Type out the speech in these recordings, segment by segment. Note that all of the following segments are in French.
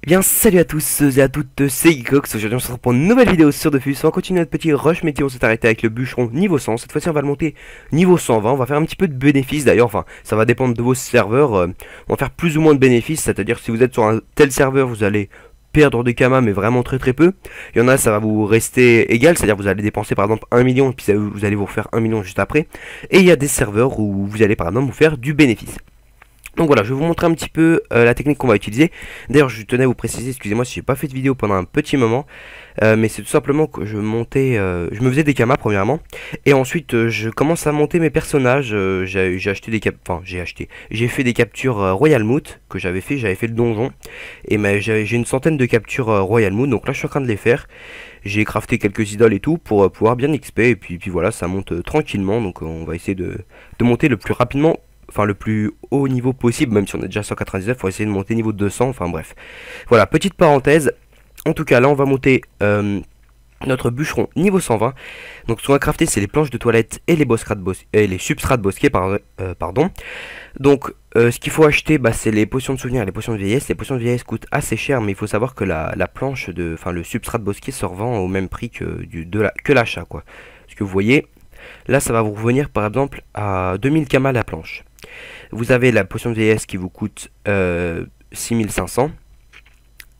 Eh bien salut à tous et à toutes, c'est Geekox. Aujourd'hui on se retrouve pour une nouvelle vidéo sur Dofus. On va continuer notre petit rush métier, on s'est arrêté avec le bûcheron niveau 100. Cette fois-ci on va le monter niveau 120, on va faire un petit peu de bénéfices d'ailleurs, enfin ça va dépendre de vos serveurs. On va faire plus ou moins de bénéfices, c'est-à-dire que si vous êtes sur un tel serveur vous allez perdre des kamas mais vraiment très peu. Il y en a ça va vous rester égal, c'est-à-dire que vous allez dépenser par exemple 1 million et puis vous allez vous refaire 1 million juste après. Et il y a des serveurs où vous allez par exemple vous faire du bénéfice. Donc voilà, je vais vous montrer un petit peu la technique qu'on va utiliser. D'ailleurs, je tenais à vous préciser, excusez-moi si j'ai pas fait de vidéo pendant un petit moment, mais c'est tout simplement que je montais, je me faisais des kamas premièrement, et ensuite je commence à monter mes personnages. J'ai acheté des j'ai fait des captures Royal Moot que j'avais fait le donjon, et j'ai une centaine de captures Royal Moot, donc là je suis en train de les faire. J'ai crafté quelques idoles et tout pour pouvoir bien XP, et puis voilà, ça monte tranquillement, donc on va essayer de monter le plus rapidement. Enfin le plus haut niveau possible, même si on est déjà 199, il faut essayer de monter niveau 200, enfin bref. Voilà, petite parenthèse. En tout cas, là on va monter notre bûcheron niveau 120. Donc ce qu'on va crafter, c'est les planches de toilette et les substrats de bosquet, pardon. Donc ce qu'il faut acheter, c'est les potions de souvenir et les potions de vieillesse. Les potions de vieillesse coûtent assez cher, mais il faut savoir que la planche le substrat de bosquet se revend au même prix que l'achat, quoi. Parce que vous voyez, là ça va vous revenir par exemple à 2000 kamas la planche. Vous avez la potion de vieillesse qui vous coûte 6500,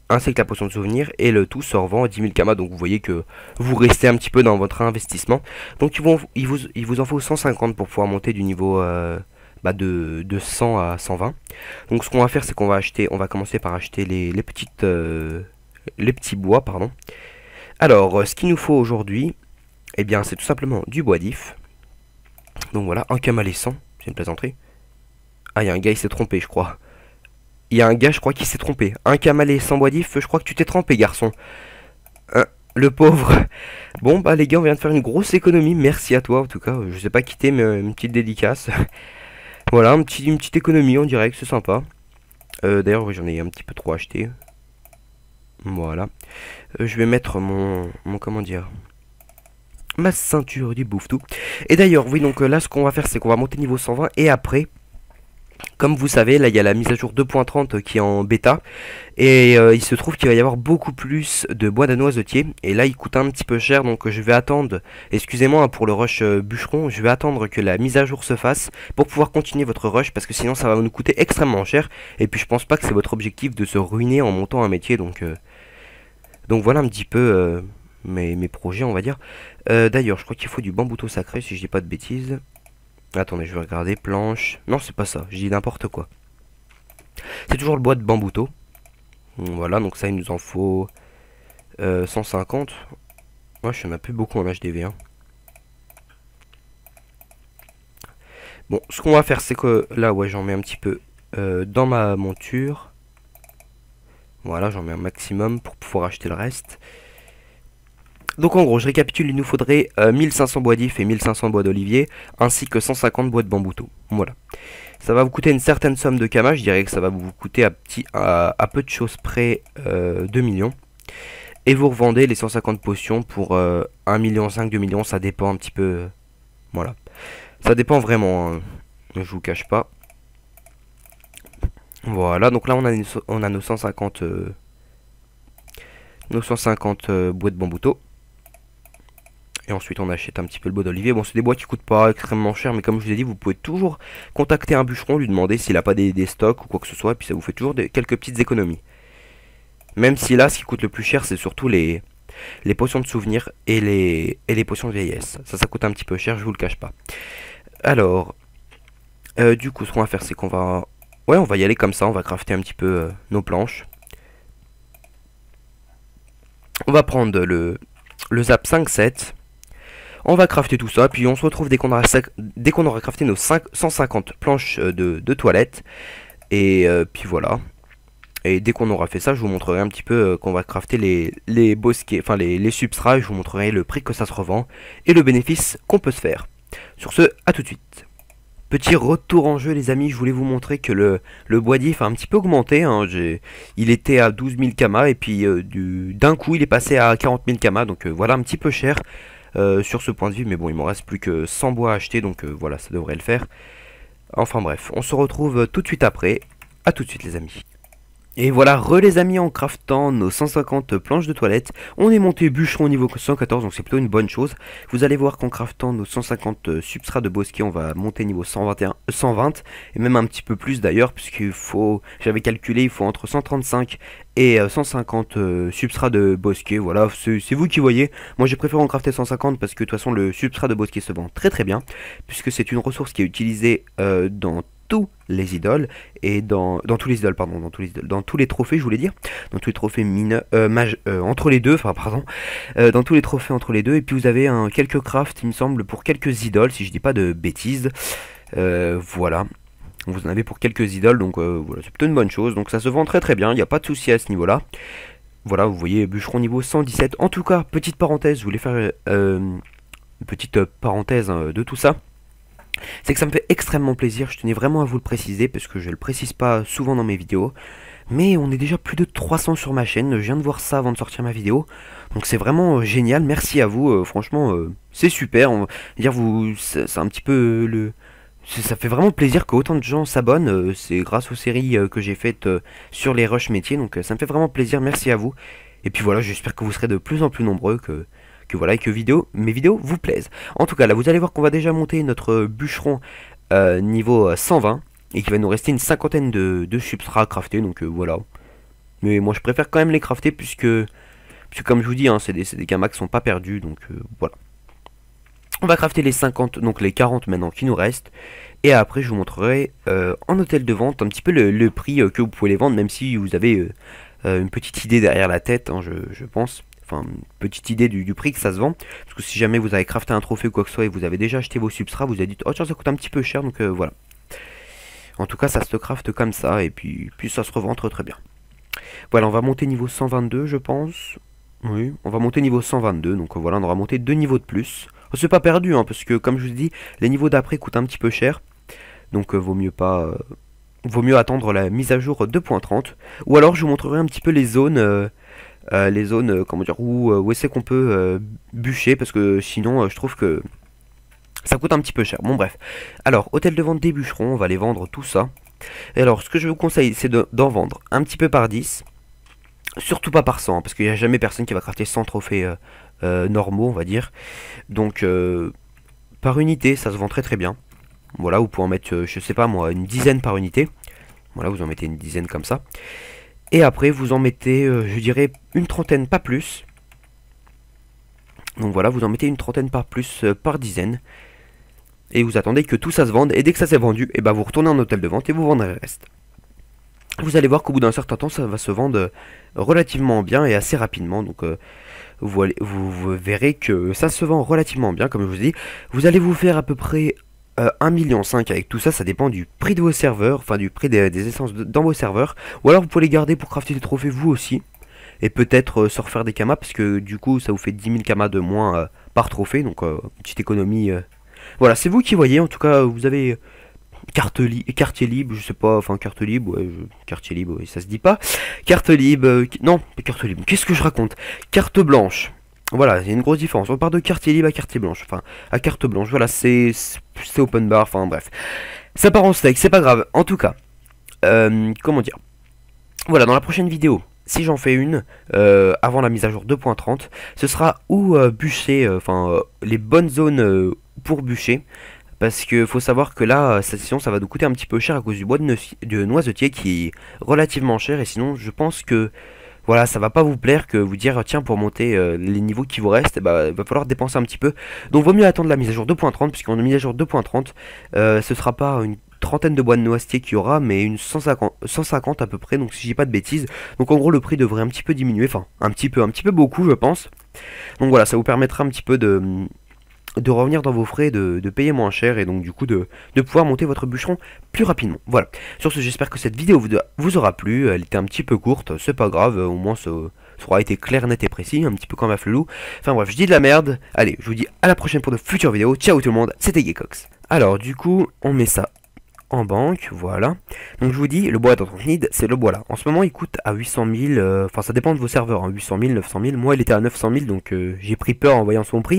ainsi que la potion de souvenir, et le tout se revend à 10 000 kamas. Donc vous voyez que vous restez un petit peu dans votre investissement. Donc il vous en faut 150 pour pouvoir monter du niveau de 100 à 120. Donc ce qu'on va faire, c'est qu'on va commencer par acheter les petits bois, pardon. Alors ce qu'il nous faut aujourd'hui, eh bien c'est tout simplement du bois d'if. Donc voilà, un camalescent, c'est une plaisanterie. Ah, il y a un gars, il s'est trompé, je crois. Il y a un gars, je crois, qui s'est trompé. Un camalé sans bois d'if, je crois que tu t'es trompé, garçon. Le pauvre. Bon, les gars, on vient de faire une grosse économie. Merci à toi, en tout cas. Je sais pas quitter, mais une petite dédicace. Voilà, une petite économie, on dirait que c'est sympa. D'ailleurs, oui, j'en ai un petit peu trop acheté. Voilà. Je vais mettre comment dire, ma ceinture du bouffe-tout. Et d'ailleurs, oui, donc là, ce qu'on va faire, c'est qu'on va monter niveau 120. Et après, comme vous savez, là il y a la mise à jour 2.30 qui est en bêta. Et il se trouve qu'il va y avoir beaucoup plus de bois de noisetier. Et là il coûte un petit peu cher, donc je vais attendre, excusez-moi pour le rush bûcheron, je vais attendre que la mise à jour se fasse pour pouvoir continuer votre rush, parce que sinon ça va nous coûter extrêmement cher. Et puis je pense pas que c'est votre objectif de se ruiner en montant un métier, donc voilà un petit peu mes projets, on va dire. D'ailleurs je crois qu'il faut du bambouto sacré si je dis pas de bêtises. Attendez, je vais regarder, planche. Non, c'est pas ça, je dis n'importe quoi. C'est toujours le bois de bambouto. Voilà, donc ça, il nous en faut 150. Moi, je n'en ai plus beaucoup en HDV. Hein. Bon, ce qu'on va faire, c'est que là, ouais, j'en mets un petit peu dans ma monture. Voilà, j'en mets un maximum pour pouvoir acheter le reste. Donc en gros, je récapitule, il nous faudrait 1500 bois d'if et 1500 bois d'olivier, ainsi que 150 bois de bambouto. Voilà. Ça va vous coûter une certaine somme de kamas, je dirais que ça va vous coûter à peu de choses près 2 millions. Et vous revendez les 150 potions pour 1,5 million, 2 millions, ça dépend un petit peu. Voilà. Ça dépend vraiment, hein. Je vous cache pas. Voilà, donc là on a nos 150 bois de bambouto. Et ensuite on achète un petit peu le bois d'olivier. Bon, c'est des bois qui coûtent pas extrêmement cher, mais comme je vous ai dit, vous pouvez toujours contacter un bûcheron, lui demander s'il a pas des stocks ou quoi que ce soit, et puis ça vous fait toujours quelques petites économies. Même si là, ce qui coûte le plus cher, c'est surtout les potions de souvenir et les potions de vieillesse. Ça coûte un petit peu cher, je vous le cache pas. Alors, du coup, ce qu'on va faire, c'est qu'on va... Ouais, on va y aller comme ça, on va crafter un petit peu nos planches. On va prendre le zap 5-7. On va crafter tout ça, puis on se retrouve dès qu'on aura crafté nos 150 planches de toilette. Et puis voilà. Et dès qu'on aura fait ça, je vous montrerai un petit peu qu'on va crafter les bosquets, enfin les substrats. Et je vous montrerai le prix que ça se revend et le bénéfice qu'on peut se faire. Sur ce, à tout de suite. Petit retour en jeu les amis, je voulais vous montrer que le bois d'if a un petit peu augmenté. Hein. Il était à 12 000 kamas et puis d'un coup il est passé à 40 000 kamas. Donc voilà, un petit peu cher. Sur ce point de vue, mais bon, il me reste plus que 100 bois à acheter, donc voilà, ça devrait le faire. Enfin bref, on se retrouve tout de suite après. À tout de suite les amis. Et voilà, les amis, en craftant nos 150 planches de toilette, on est monté bûcheron au niveau 114, donc c'est plutôt une bonne chose. Vous allez voir qu'en craftant nos 150 substrats de bosquet, on va monter niveau 121, 120, et même un petit peu plus d'ailleurs, puisqu'il faut, j'avais calculé, il faut entre 135 et 150 substrats de bosquet, voilà, c'est vous qui voyez. Moi j'ai préféré en crafter 150 parce que de toute façon le substrat de bosquet se vend très très bien, puisque c'est une ressource qui est utilisée dans tous les idoles et dans tous les idoles, pardon, dans tous les trophées, je voulais dire, dans tous les trophées mineurs, entre les deux, enfin pardon, dans tous les trophées entre les deux. Et puis vous avez quelques crafts, il me semble, pour quelques idoles, si je dis pas de bêtises. Voilà, vous en avez pour quelques idoles, donc voilà, c'est plutôt une bonne chose. Donc ça se vend très très bien, il n'y a pas de souci à ce niveau-là. Voilà, vous voyez, bûcheron niveau 117. En tout cas, petite parenthèse, je voulais faire une petite parenthèse de tout ça. C'est que ça me fait extrêmement plaisir, je tenais vraiment à vous le préciser parce que je le précise pas souvent dans mes vidéos. Mais on est déjà plus de 300 sur ma chaîne, je viens de voir ça avant de sortir ma vidéo. Donc c'est vraiment génial, merci à vous, franchement c'est super. On va dire vous, c'est un petit peu ça fait vraiment plaisir que autant de gens s'abonnent, c'est grâce aux séries que j'ai faites sur les rushs métiers, donc ça me fait vraiment plaisir, merci à vous. Et puis voilà, j'espère que vous serez de plus en plus nombreux, que voilà, et que mes vidéos vous plaisent. En tout cas, là, vous allez voir qu'on va déjà monter notre bûcheron niveau 120 et qu'il va nous rester une cinquantaine de substrats à crafter, donc voilà. Mais moi, je préfère quand même les crafter puisque comme je vous dis, hein, c'est des gamas qui sont pas perdus, donc voilà. On va crafter les 50, donc les 40 maintenant qui nous restent. Et après, je vous montrerai en hôtel de vente un petit peu le prix que vous pouvez les vendre, même si vous avez une petite idée derrière la tête, hein, je pense. Enfin, une petite idée du prix que ça se vend. Parce que si jamais vous avez crafté un trophée ou quoi que ce soit et vous avez déjà acheté vos substrats, vous avez dit oh tiens, ça coûte un petit peu cher, donc voilà. En tout cas, ça se crafte comme ça et puis ça se revend très très bien. Voilà, on va monter niveau 122, je pense. Oui, on va monter niveau 122, donc voilà, on aura monté 2 niveaux de plus. Oh, c'est pas perdu, hein, parce que comme je vous dis, les niveaux d'après coûtent un petit peu cher. Donc vaut mieux pas... vaut mieux attendre la mise à jour 2.30. Ou alors je vous montrerai un petit peu les zones... comment dire, où est-ce qu'on peut bûcher, parce que sinon je trouve que ça coûte un petit peu cher. Bon bref, alors hôtel de vente des bûcherons, on va les vendre tout ça. Et alors ce que je vous conseille c'est d'en vendre un petit peu par 10, surtout pas par 100, hein, parce qu'il n'y a jamais personne qui va crafter 100 trophées normaux, on va dire. Donc par unité ça se vend très très bien. Voilà, vous pouvez en mettre, je sais pas moi, une dizaine par unité. Voilà, vous en mettez une dizaine comme ça. Et après, vous en mettez, je dirais, une trentaine, pas plus. Donc voilà, vous en mettez une trentaine par plus, par dizaine. Et vous attendez que tout ça se vende. Et dès que ça s'est vendu, et ben vous retournez en hôtel de vente et vous vendrez le reste. Vous allez voir qu'au bout d'un certain temps, ça va se vendre relativement bien et assez rapidement. Donc vous verrez que ça se vend relativement bien, comme je vous dis. Vous allez vous faire à peu près 1,5 million avec tout ça, ça dépend du prix de vos serveurs, enfin du prix des essences dans vos serveurs. Ou alors vous pouvez les garder pour crafter des trophées vous aussi. Et peut-être se refaire des kamas, parce que du coup ça vous fait 10 000 kamas de moins par trophée. Donc petite économie. Voilà, c'est vous qui voyez, en tout cas vous avez quartier libre, je sais pas, enfin carte libre, ouais, quartier libre, ouais, ça se dit pas. Carte libre, non, carte libre, qu'est-ce que je raconte? Carte blanche. Voilà, il y a une grosse différence. On part de quartier libre à quartier blanche. Enfin, à carte blanche. Voilà, c'est open bar. Enfin, bref. Ça part en steak, c'est pas grave. En tout cas, comment dire? Voilà, dans la prochaine vidéo, si j'en fais une, avant la mise à jour 2.30, ce sera où bûcher, les bonnes zones pour bûcher. Parce que faut savoir que là, cette session, ça va nous coûter un petit peu cher à cause du bois de noisetier qui est relativement cher. Et sinon, je pense que voilà, ça va pas vous plaire que vous dire tiens, pour monter les niveaux qui vous restent, bah, il va falloir dépenser un petit peu. Donc vaut mieux attendre la mise à jour 2.30, puisqu'en mise à jour 2.30, ce sera pas une trentaine de bois de noisetier qu'il y aura, mais une 150 à peu près, donc si j'ai pas de bêtises. Donc en gros le prix devrait un petit peu diminuer, enfin un petit peu beaucoup je pense. Donc voilà, ça vous permettra un petit peu de revenir dans vos frais, de payer moins cher et donc du coup de pouvoir monter votre bûcheron plus rapidement. Voilà. Sur ce, j'espère que cette vidéo vous aura plu. Elle était un petit peu courte, c'est pas grave, au moins ça aura été clair, net et précis, un petit peu comme un flelou. Enfin bref, je dis de la merde. Allez, je vous dis à la prochaine pour de futures vidéos. Ciao tout le monde, c'était Gekox. Alors du coup, on met ça en banque, voilà. Donc je vous dis, le bois dans ton nid, c'est le bois là. En ce moment, il coûte à 800 000, enfin ça dépend de vos serveurs, hein, 800 000, 900 000. Moi, il était à 900 000, donc j'ai pris peur en voyant son prix.